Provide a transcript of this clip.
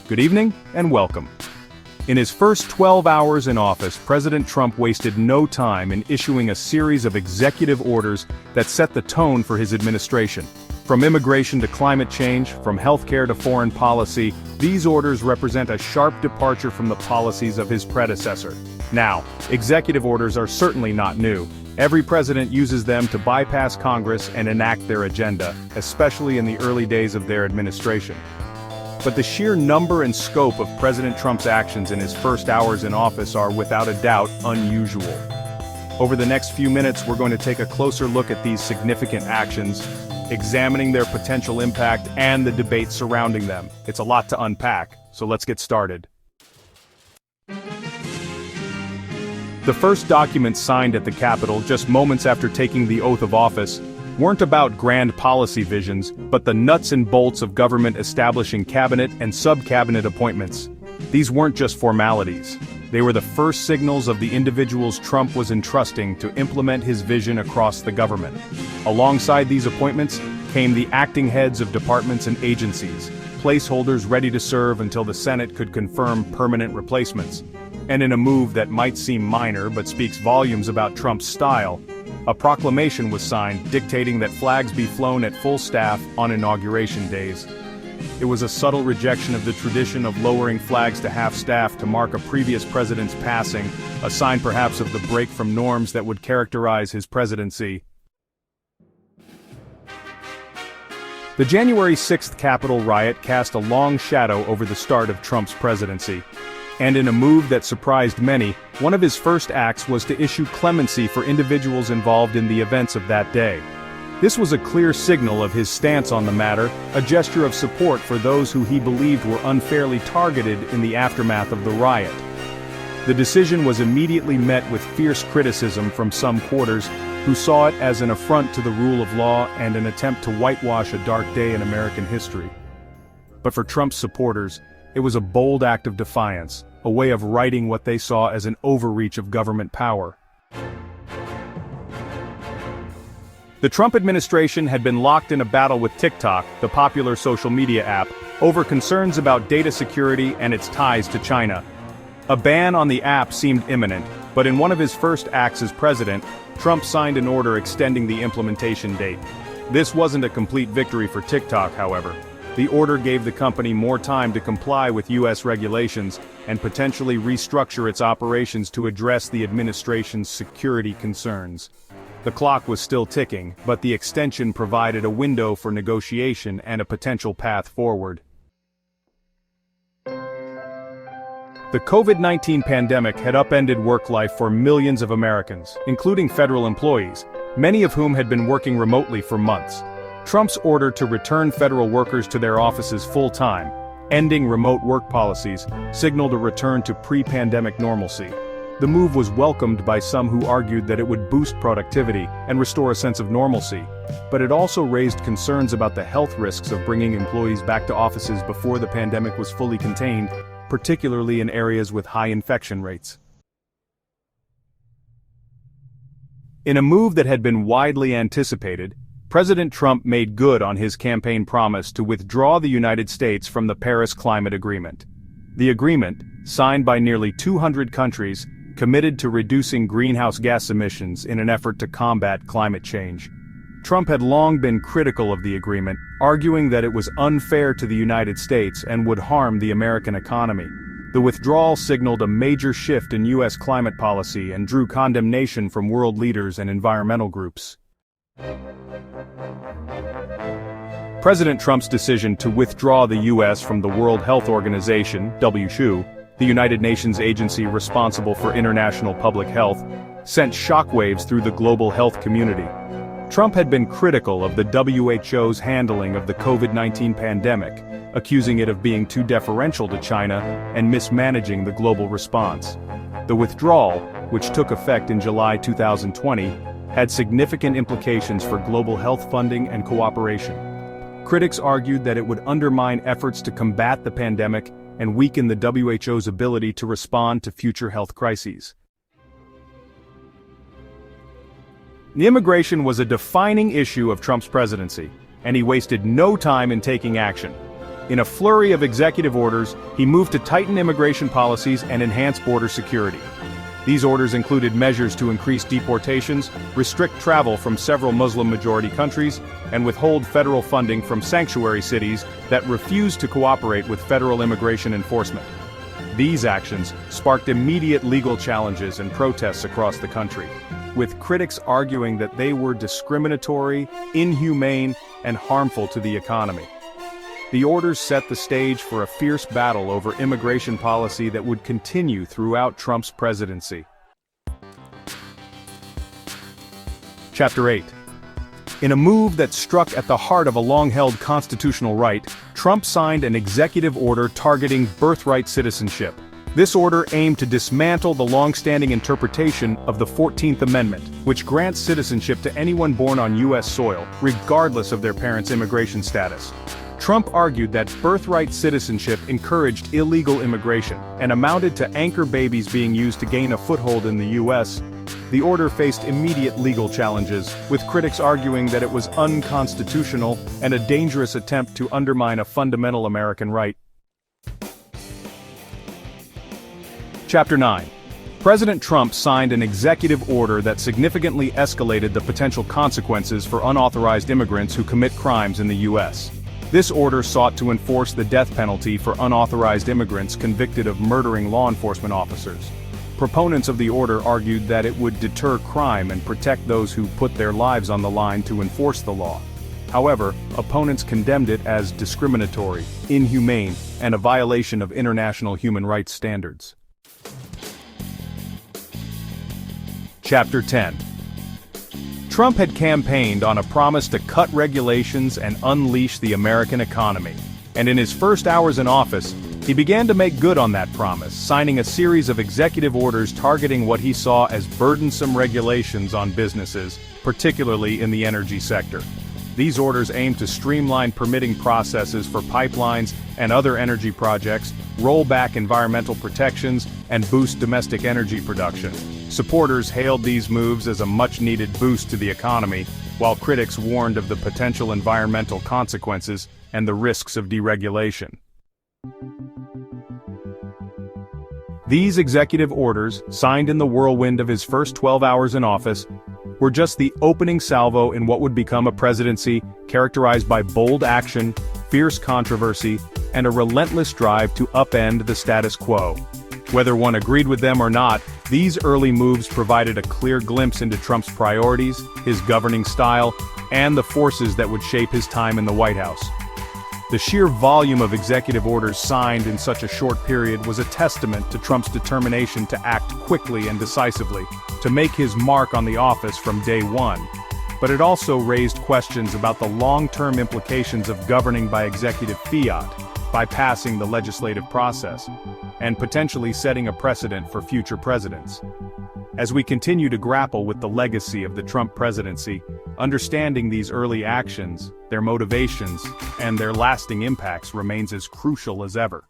Good evening, and welcome. In his first 12 hours in office, President Trump wasted no time in issuing a series of executive orders that set the tone for his administration. From immigration to climate change, from healthcare to foreign policy, these orders represent a sharp departure from the policies of his predecessor. Now, executive orders are certainly not new. Every president uses them to bypass Congress and enact their agenda, especially in the early days of their administration. But the sheer number and scope of President Trump's actions in his first hours in office are without a doubt unusual. Over the next few minutes, we're going to take a closer look at these significant actions, examining their potential impact and the debate surrounding them. It's a lot to unpack, so let's get started. The first documents signed at the Capitol just moments after taking the oath of office weren't about grand policy visions, but the nuts and bolts of government establishing cabinet and sub-cabinet appointments. These weren't just formalities. They were the first signals of the individuals Trump was entrusting to implement his vision across the government. Alongside these appointments came the acting heads of departments and agencies, placeholders ready to serve until the Senate could confirm permanent replacements. And in a move that might seem minor but speaks volumes about Trump's style, a proclamation was signed dictating that flags be flown at full staff on inauguration days. It was a subtle rejection of the tradition of lowering flags to half-staff to mark a previous president's passing, a sign perhaps of the break from norms that would characterize his presidency. The January 6th Capitol riot cast a long shadow over the start of Trump's presidency. And in a move that surprised many, one of his first acts was to issue clemency for individuals involved in the events of that day. This was a clear signal of his stance on the matter, a gesture of support for those who he believed were unfairly targeted in the aftermath of the riot. The decision was immediately met with fierce criticism from some quarters, who saw it as an affront to the rule of law and an attempt to whitewash a dark day in American history. But for Trump's supporters, it was a bold act of defiance, a way of righting what they saw as an overreach of government power. The Trump administration had been locked in a battle with TikTok, the popular social media app, over concerns about data security and its ties to China. A ban on the app seemed imminent, but in one of his first acts as president, Trump signed an order extending the implementation date. This wasn't a complete victory for TikTok, however. The order gave the company more time to comply with U.S. regulations and potentially restructure its operations to address the administration's security concerns. The clock was still ticking, but the extension provided a window for negotiation and a potential path forward. The COVID-19 pandemic had upended work life for millions of Americans, including federal employees, many of whom had been working remotely for months. Trump's order to return federal workers to their offices full-time, ending remote work policies, signaled a return to pre-pandemic normalcy. The move was welcomed by some who argued that it would boost productivity and restore a sense of normalcy, but it also raised concerns about the health risks of bringing employees back to offices before the pandemic was fully contained, particularly in areas with high infection rates. In a move that had been widely anticipated, President Trump made good on his campaign promise to withdraw the United States from the Paris Climate Agreement. The agreement, signed by nearly 200 countries, committed to reducing greenhouse gas emissions in an effort to combat climate change. Trump had long been critical of the agreement, arguing that it was unfair to the United States and would harm the American economy. The withdrawal signaled a major shift in U.S. climate policy and drew condemnation from world leaders and environmental groups. President Trump's decision to withdraw the U.S. from the World Health Organization, WHO, the United Nations agency responsible for international public health, sent shockwaves through the global health community. Trump had been critical of the WHO's handling of the COVID-19 pandemic, accusing it of being too deferential to China and mismanaging the global response. The withdrawal, which took effect in July 2020, had significant implications for global health funding and cooperation. Critics argued that it would undermine efforts to combat the pandemic and weaken the WHO's ability to respond to future health crises. The immigration was a defining issue of Trump's presidency, and he wasted no time in taking action. In a flurry of executive orders, he moved to tighten immigration policies and enhance border security. These orders included measures to increase deportations, restrict travel from several Muslim-majority countries, and withhold federal funding from sanctuary cities that refused to cooperate with federal immigration enforcement. These actions sparked immediate legal challenges and protests across the country, with critics arguing that they were discriminatory, inhumane, and harmful to the economy. The orders set the stage for a fierce battle over immigration policy that would continue throughout Trump's presidency. Chapter 8. In a move that struck at the heart of a long-held constitutional right, Trump signed an executive order targeting birthright citizenship. This order aimed to dismantle the long-standing interpretation of the 14th Amendment, which grants citizenship to anyone born on U.S. soil, regardless of their parents' immigration status. Trump argued that birthright citizenship encouraged illegal immigration and amounted to anchor babies being used to gain a foothold in the U.S. The order faced immediate legal challenges, with critics arguing that it was unconstitutional and a dangerous attempt to undermine a fundamental American right. Chapter 9. President Trump signed an executive order that significantly escalated the potential consequences for unauthorized immigrants who commit crimes in the U.S. This order sought to enforce the death penalty for unauthorized immigrants convicted of murdering law enforcement officers. Proponents of the order argued that it would deter crime and protect those who put their lives on the line to enforce the law. However, opponents condemned it as discriminatory, inhumane, and a violation of international human rights standards. Chapter 10. Trump had campaigned on a promise to cut regulations and unleash the American economy. And in his first hours in office, he began to make good on that promise, signing a series of executive orders targeting what he saw as burdensome regulations on businesses, particularly in the energy sector. These orders aimed to streamline permitting processes for pipelines and other energy projects, roll back environmental protections, and boost domestic energy production. Supporters hailed these moves as a much-needed boost to the economy, while critics warned of the potential environmental consequences and the risks of deregulation. These executive orders, signed in the whirlwind of his first 12 hours in office, were just the opening salvo in what would become a presidency characterized by bold action, fierce controversy, and a relentless drive to upend the status quo. Whether one agreed with them or not, these early moves provided a clear glimpse into Trump's priorities, his governing style, and the forces that would shape his time in the White House. The sheer volume of executive orders signed in such a short period was a testament to Trump's determination to act quickly and decisively, to make his mark on the office from day one. But it also raised questions about the long-term implications of governing by executive fiat, bypassing the legislative process, and potentially setting a precedent for future presidents. As we continue to grapple with the legacy of the Trump presidency, understanding these early actions, their motivations, and their lasting impacts remains as crucial as ever.